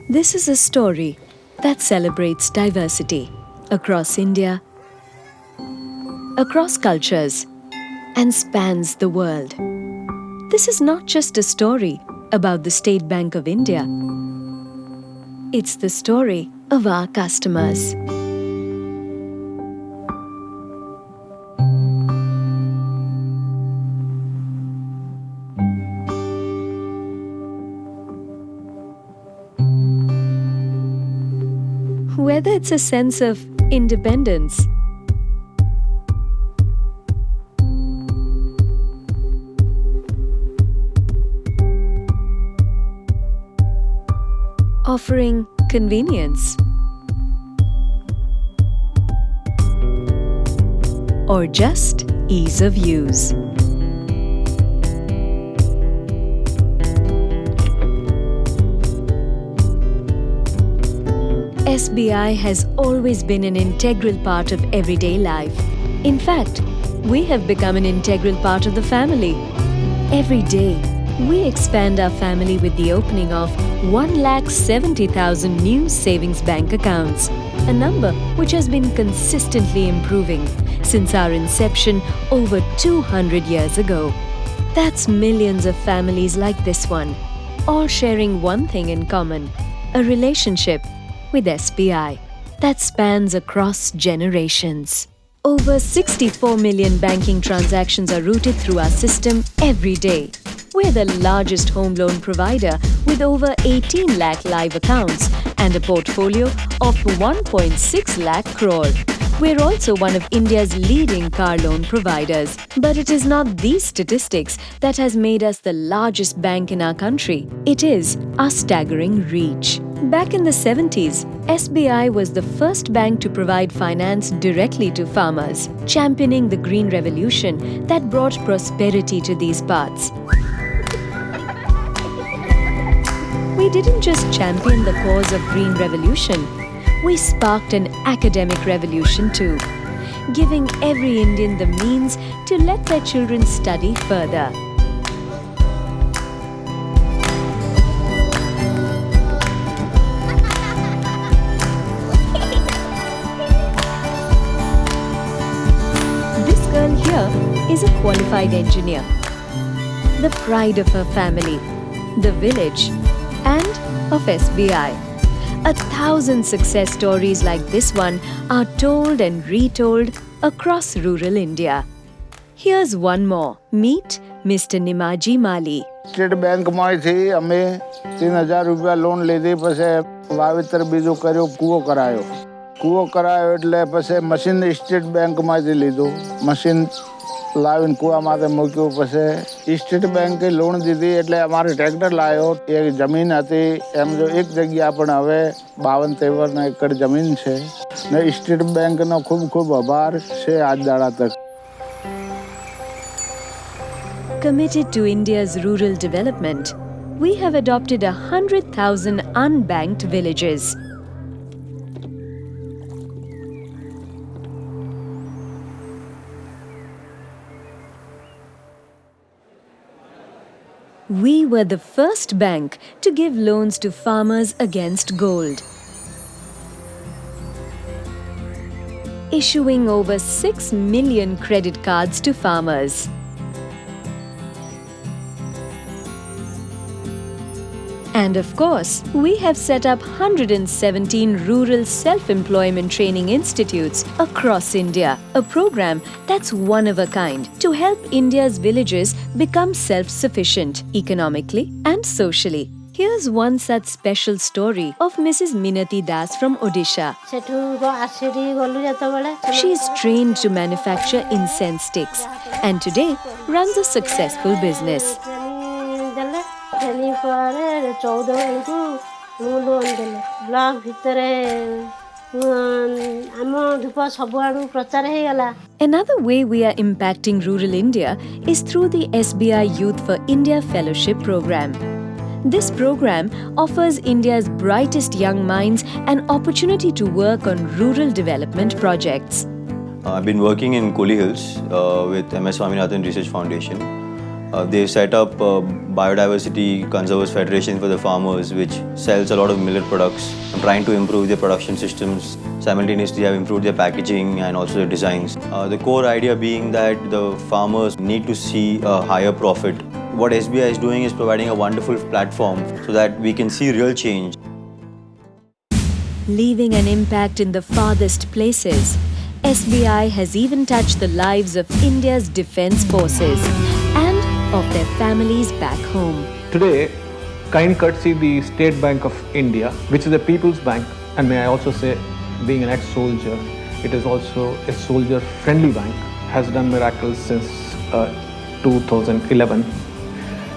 This is a story that celebrates diversity across India, across cultures, and spans the world. This is not just a story about the State Bank of India. It's the story of our customers. Whether it's a sense of independence, offering convenience, or just ease of use. SBI has always been an integral part of everyday life. In fact, we have become an integral part of the family. Every day, we expand our family with the opening of 1,70,000 new savings bank accounts, a number which has been consistently improving since our inception over 200 years ago. That's millions of families like this one, all sharing one thing in common, a relationship with SBI that spans across generations. Over 64 million banking transactions are routed through our system every day. We're the largest home loan provider with over 18 lakh live accounts and a portfolio of 1.6 lakh crore. We're also one of India's leading car loan providers. But it is not these statistics that has made us the largest bank in our country. It is our staggering reach. Back in the 70s, SBI was the first bank to provide finance directly to farmers, championing the green revolution that brought prosperity to these parts. We didn't just champion the cause of green revolution, we sparked an academic revolution too, giving every Indian the means to let their children study further. This girl here is a qualified engineer, the pride of her family, the village, and of SBI. 1,000 success stories like this one are told and retold across rural India. Here's one more. Meet Mr. Nimaji Mali. State bank में थी हमें 3,000 रुपया loan लेते पसे वावेतर बीजो कर्यो कूવો કરાયો એટલે પછી મશીન સ્ટેટ બેંક માંથી લીધું મશીન લાવીને કૂવામાં મૂક્યું પછી સ્ટેટ બેંકે લોન દીધી એટલે અમારે ટ્રેક્ટર લાવ્યો એક જમીન હતી એમ જો એક જગ્યા પણ હવે 52-53 એકર જમીન છે ને સ્ટેટ બેંકનો ખૂબ ખૂબ આભાર છે આજ દાડા તક. Committed to India's rural development, we have adopted 100,000 unbanked villages. We were the first bank to give loans to farmers against gold, issuing over 6 million credit cards to farmers. And of course, we have set up 117 rural self-employment training institutes across India, a program that's one of a kind to help India's villages become self-sufficient economically and socially. Here's one such special story of Mrs. Minati Das from Odisha. She's trained to manufacture incense sticks and today runs a successful business. Another way we are impacting rural India is through the SBI Youth for India Fellowship Program. This program offers India's brightest young minds an opportunity to work on rural development projects. I've been working in Kohli Hills with MS Swaminathan Research Foundation. They've set up Biodiversity Conservers Federation for the farmers, which sells a lot of millet products and trying to improve their production systems. Simultaneously, have improved their packaging and also their designs. The core idea being that the farmers need to see a higher profit. What SBI is doing is providing a wonderful platform so that we can see real change. Leaving an impact in the farthest places, SBI has even touched the lives of India's defence forces and of their families back home. Today, kind courtesy the State Bank of India, which is a people's bank, and may I also say, being an ex-soldier, it is also a soldier-friendly bank, has done miracles since 2011.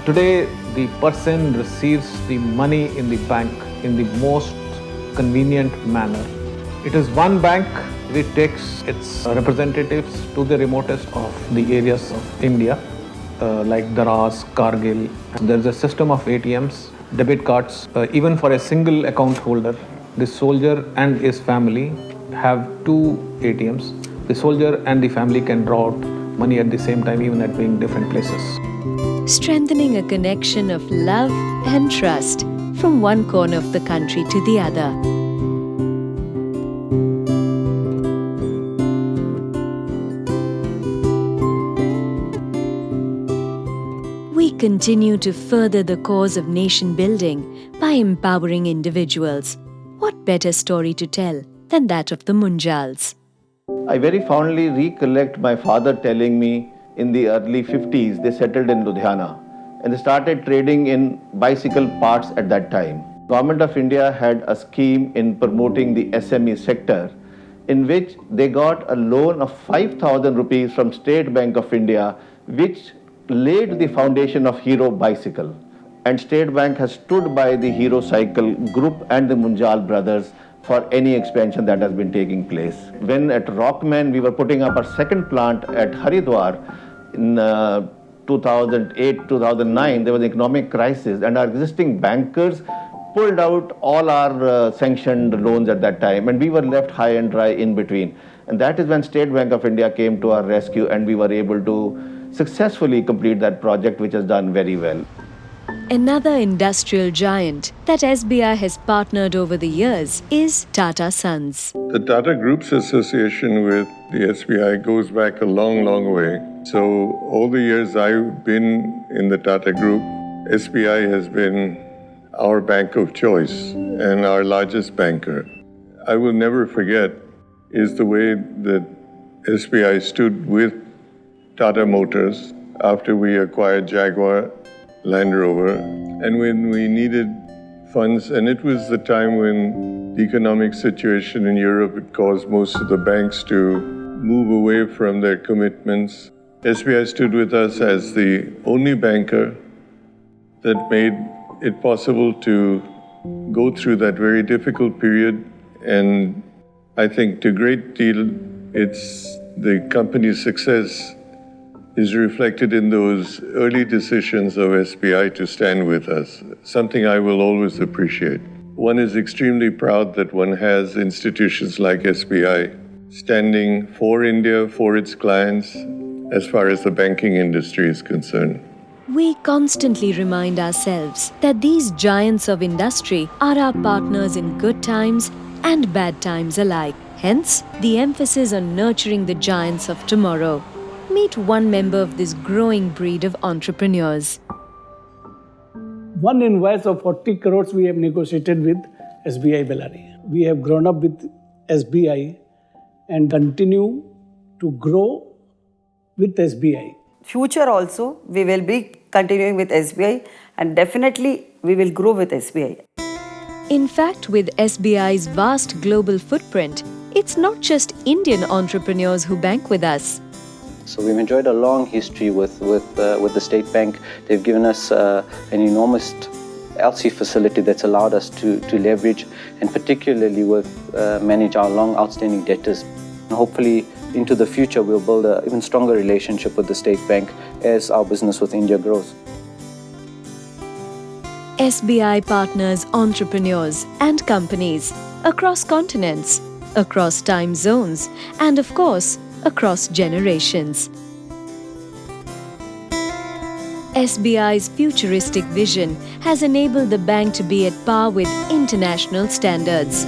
Today, the person receives the money in the bank in the most convenient manner. It is one bank which takes its representatives to the remotest of the areas of India, like Daras, Kargil. There is a system of ATMs, debit cards, even for a single account holder. The soldier and his family have 2 ATMs. The soldier and the family can draw out money at the same time, even at being different places. Strengthening a connection of love and trust from one corner of the country to the other. We continue to further the cause of nation building by empowering individuals. What better story to tell than that of the Munjals? I very fondly recollect my father telling me in the early 50s they settled in Ludhiana and they started trading in bicycle parts at that time. Government of India had a scheme in promoting the SME sector in which they got a loan of 5,000 rupees from State Bank of India, which laid the foundation of Hero Bicycle. And State Bank has stood by the Hero Cycle group and the Munjal brothers for any expansion that has been taking place. When at Rockman we were putting up our second plant at Haridwar in 2008-2009, there was an economic crisis and our existing bankers pulled out all our sanctioned loans at that time and we were left high and dry in between. And that is when State Bank of India came to our rescue and we were able to successfully complete that project, which has done very well. Another industrial giant that SBI has partnered over the years is Tata Sons. The Tata Group's association with the SBI goes back a long, long way. So all the years I've been in the Tata Group, SBI has been our bank of choice and our largest banker. I will never forget is the way that SBI stood with Tata Motors after we acquired Jaguar Land Rover, and when we needed funds, and it was the time when the economic situation in Europe had caused most of the banks to move away from their commitments. SBI stood with us as the only banker that made it possible to go through that very difficult period, and I think to a great deal it's the company's success is reflected in those early decisions of SBI to stand with us, something I will always appreciate. One is extremely proud that one has institutions like SBI standing for India, for its clients, as far as the banking industry is concerned. We constantly remind ourselves that these giants of industry are our partners in good times and bad times alike. Hence, the emphasis on nurturing the giants of tomorrow. Meet one member of this growing breed of entrepreneurs. One invoice of 40 crores we have negotiated with SBI Bellary. We have grown up with SBI and continue to grow with SBI. Future also, we will be continuing with SBI and definitely we will grow with SBI. In fact, with SBI's vast global footprint, it's not just Indian entrepreneurs who bank with us. So we've enjoyed a long history with the State Bank. They've given us an enormous LC facility that's allowed us to leverage and particularly manage our long outstanding debtors. And hopefully into the future we'll build an even stronger relationship with the State Bank as our business with India grows. SBI partners entrepreneurs and companies across continents, across time zones, and of course, across generations. SBI's futuristic vision has enabled the bank to be at par with international standards.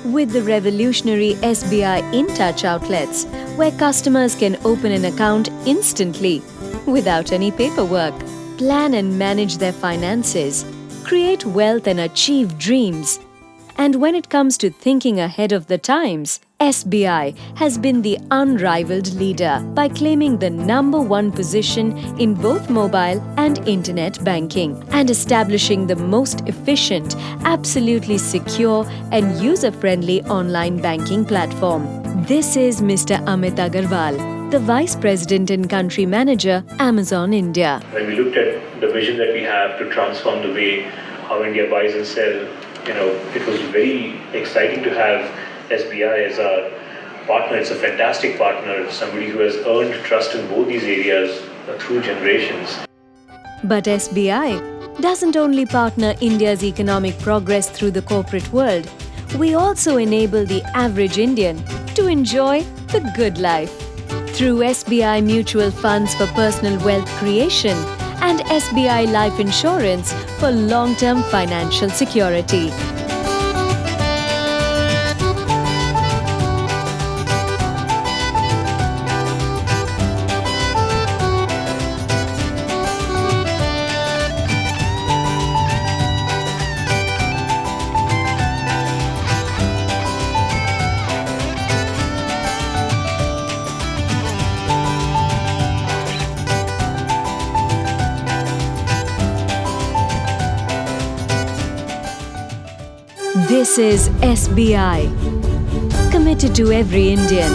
With the revolutionary SBI InTouch outlets, where customers can open an account instantly, without any paperwork, plan and manage their finances, create wealth and achieve dreams. And when it comes to thinking ahead of the times, SBI has been the unrivaled leader by claiming the #1 position in both mobile and internet banking and establishing the most efficient, absolutely secure and user-friendly online banking platform. This is Mr. Amit Agarwal, the Vice President and Country Manager, Amazon India. When we looked at the vision that we have to transform the way how India buys and sells, it was very exciting to have SBI as our partner. It's a fantastic partner, somebody who has earned trust in both these areas through generations. But SBI doesn't only partner India's economic progress through the corporate world, we also enable the average Indian to enjoy the good life. Through SBI mutual funds for personal wealth creation and SBI life insurance for long-term financial security. This is SBI, committed to every Indian,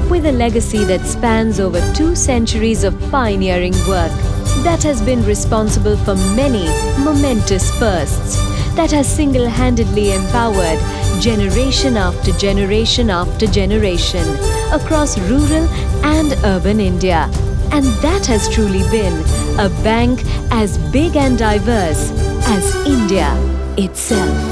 with a legacy that spans over 2 centuries of pioneering work that has been responsible for many momentous firsts, that has single-handedly empowered generation after generation after generation across rural and urban India. And that has truly been a bank as big and diverse as India itself.